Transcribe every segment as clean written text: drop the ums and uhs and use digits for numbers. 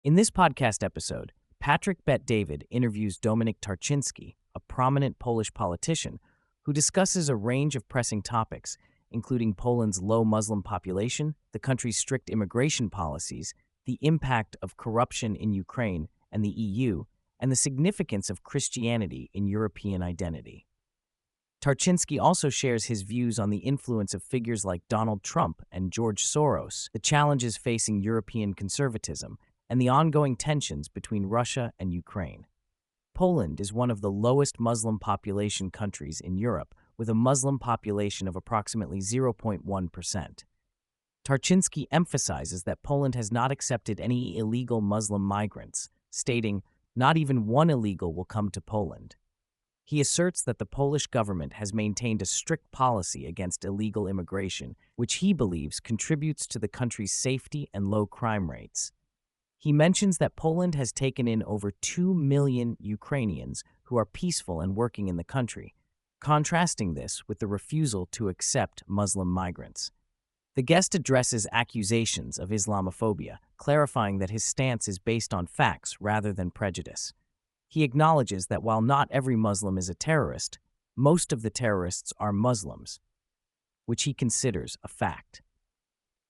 In this podcast episode, Patrick Bet-David interviews Dominik Tarczynski, a prominent Polish politician, who discusses a range of pressing topics, including Poland's low Muslim population, the country's strict immigration policies, the impact of corruption in Ukraine and the EU, and the significance of Christianity in European identity. Tarczynski also shares his views on the influence of figures like Donald Trump and George Soros, the challenges facing European conservatism, and the ongoing tensions between Russia and Ukraine. Poland is one of the lowest Muslim population countries in Europe, with a Muslim population of approximately 0.1%. Tarczynski emphasizes that Poland has not accepted any illegal Muslim migrants, stating, "Not even one illegal will come to Poland." He asserts that the Polish government has maintained a strict policy against illegal immigration, which he believes contributes to the country's safety and low crime rates. He mentions that Poland has taken in over 2 million Ukrainians who are peaceful and working in the country, contrasting this with the refusal to accept Muslim migrants. The guest addresses accusations of Islamophobia, clarifying that his stance is based on facts rather than prejudice. He acknowledges that while not every Muslim is a terrorist, most of the terrorists are Muslims, which he considers a fact.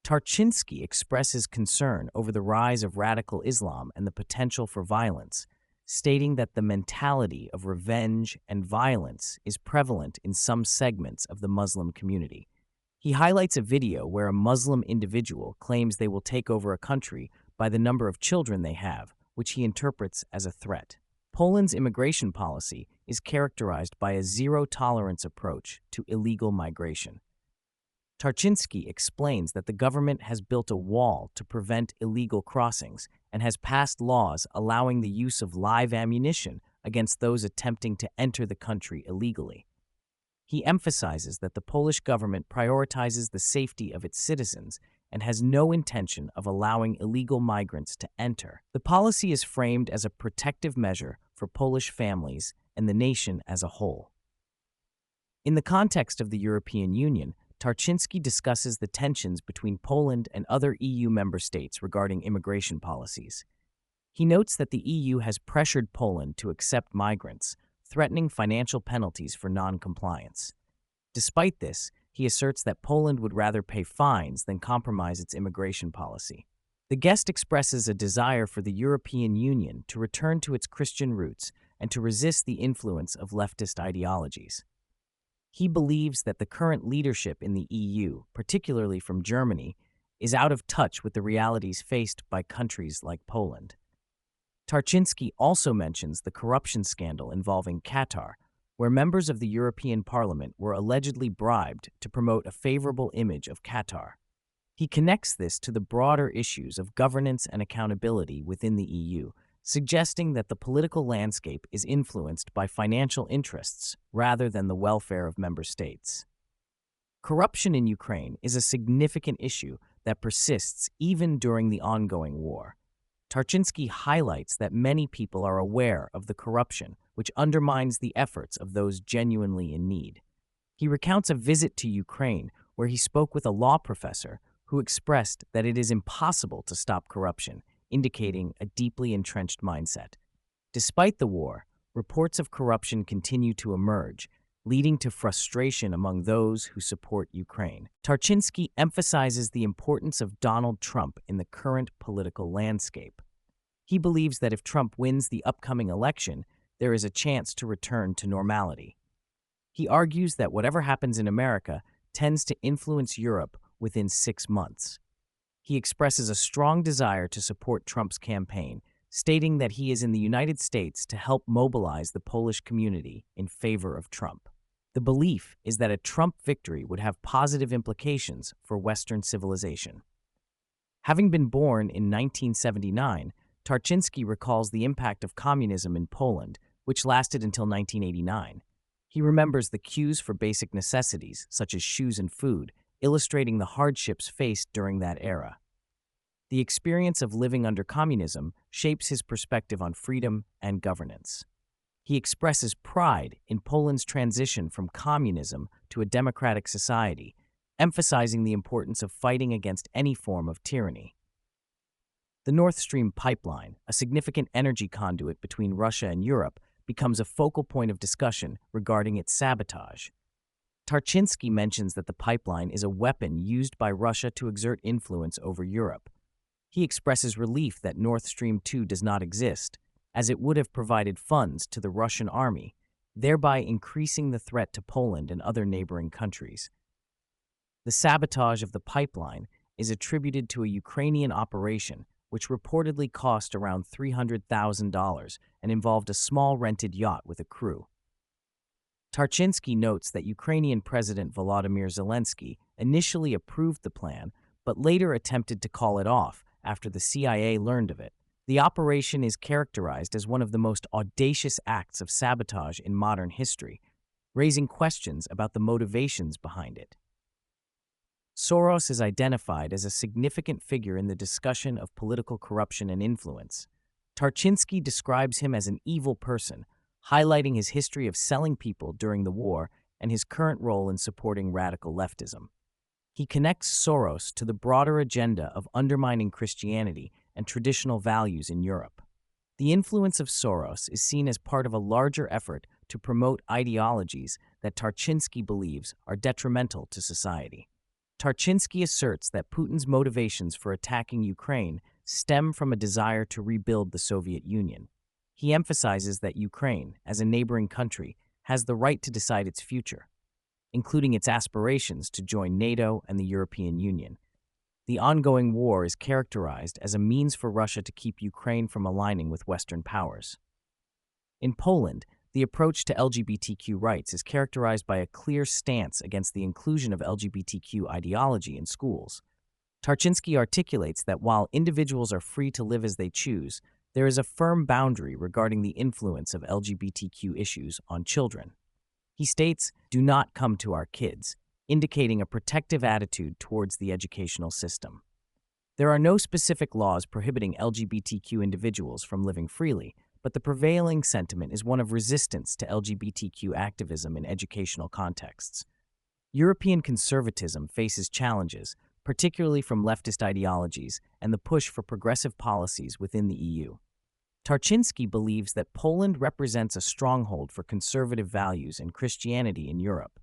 Tarczynski expresses concern over the rise of radical Islam and the potential for violence, stating that the mentality of revenge and violence is prevalent in some segments of the Muslim community. He highlights a video where a Muslim individual claims they will take over a country by the number of children they have, which he interprets as a threat. Poland's immigration policy is characterized by a zero-tolerance approach to illegal migration. Tarczynski explains that the government has built a wall to prevent illegal crossings and has passed laws allowing the use of live ammunition against those attempting to enter the country illegally. He emphasizes that the Polish government prioritizes the safety of its citizens and has no intention of allowing illegal migrants to enter. The policy is framed as a protective measure for Polish families and the nation as a whole. In the context of the European Union, Tarczynski discusses the tensions between Poland and other EU member states regarding immigration policies. He notes that the EU has pressured Poland to accept migrants, threatening financial penalties for non-compliance. Despite this, he asserts that Poland would rather pay fines than compromise its immigration policy. The guest expresses a desire for the European Union to return to its Christian roots and to resist the influence of leftist ideologies. He believes that the current leadership in the EU, particularly from Germany, is out of touch with the realities faced by countries like Poland. Tarczynski also mentions the corruption scandal involving Qatar, where members of the European Parliament were allegedly bribed to promote a favorable image of Qatar. He connects this to the broader issues of governance and accountability within the EU, suggesting that the political landscape is influenced by financial interests rather than the welfare of member states. Corruption in Ukraine is a significant issue that persists even during the ongoing war. Tarczynski highlights that many people are aware of the corruption, which undermines the efforts of those genuinely in need. He recounts a visit to Ukraine where he spoke with a law professor who expressed that it is impossible to stop corruption, indicating a deeply entrenched mindset. Despite the war, reports of corruption continue to emerge, leading to frustration among those who support Ukraine. Tarczynski emphasizes the importance of Donald Trump in the current political landscape. He believes that if Trump wins the upcoming election, there is a chance to return to normality. He argues that whatever happens in America tends to influence Europe within 6 months. He expresses a strong desire to support Trump's campaign, stating that he is in the United States to help mobilize the Polish community in favor of Trump. The belief is that a Trump victory would have positive implications for Western civilization. Having been born in 1979, Tarczynski recalls the impact of communism in Poland, which lasted until 1989. He remembers the queues for basic necessities, such as shoes and food, illustrating the hardships faced during that era. The experience of living under communism shapes his perspective on freedom and governance. He expresses pride in Poland's transition from communism to a democratic society, emphasizing the importance of fighting against any form of tyranny. The Nord Stream pipeline, a significant energy conduit between Russia and Europe, becomes a focal point of discussion regarding its sabotage. Tarczynski mentions that the pipeline is a weapon used by Russia to exert influence over Europe. He expresses relief that Nord Stream 2 does not exist, as it would have provided funds to the Russian army, thereby increasing the threat to Poland and other neighboring countries. The sabotage of the pipeline is attributed to a Ukrainian operation which reportedly cost around $300,000 and involved a small rented yacht with a crew. Tarczynski notes that Ukrainian President Volodymyr Zelensky initially approved the plan, but later attempted to call it off after the CIA learned of it. The operation is characterized as one of the most audacious acts of sabotage in modern history, raising questions about the motivations behind it. Soros is identified as a significant figure in the discussion of political corruption and influence. Tarczynski describes him as an evil person, highlighting his history of selling people during the war and his current role in supporting radical leftism. He connects Soros to the broader agenda of undermining Christianity and traditional values in Europe. The influence of Soros is seen as part of a larger effort to promote ideologies that Tarczynski believes are detrimental to society. Tarczynski asserts that Putin's motivations for attacking Ukraine stem from a desire to rebuild the Soviet Union. He emphasizes that Ukraine, as a neighboring country, has the right to decide its future, including its aspirations to join NATO and the European Union. The ongoing war is characterized as a means for Russia to keep Ukraine from aligning with Western powers. In Poland, the approach to LGBTQ rights is characterized by a clear stance against the inclusion of LGBTQ ideology in schools. Tarczynski articulates that while individuals are free to live as they choose, there is a firm boundary regarding the influence of LGBTQ issues on children. He states, "Do not come to our kids," indicating a protective attitude towards the educational system. There are no specific laws prohibiting LGBTQ individuals from living freely, but the prevailing sentiment is one of resistance to LGBTQ activism in educational contexts. European conservatism faces challenges, particularly from leftist ideologies and the push for progressive policies within the EU. Tarczynski believes that Poland represents a stronghold for conservative values and Christianity in Europe.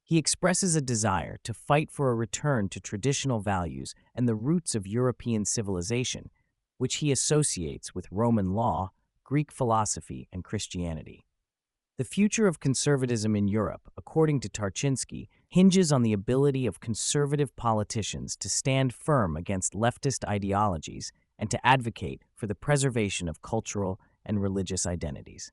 He expresses a desire to fight for a return to traditional values and the roots of European civilization, which he associates with Roman law, Greek philosophy, and Christianity. The future of conservatism in Europe, according to Tarczynski, hinges on the ability of conservative politicians to stand firm against leftist ideologies and to advocate for the preservation of cultural and religious identities.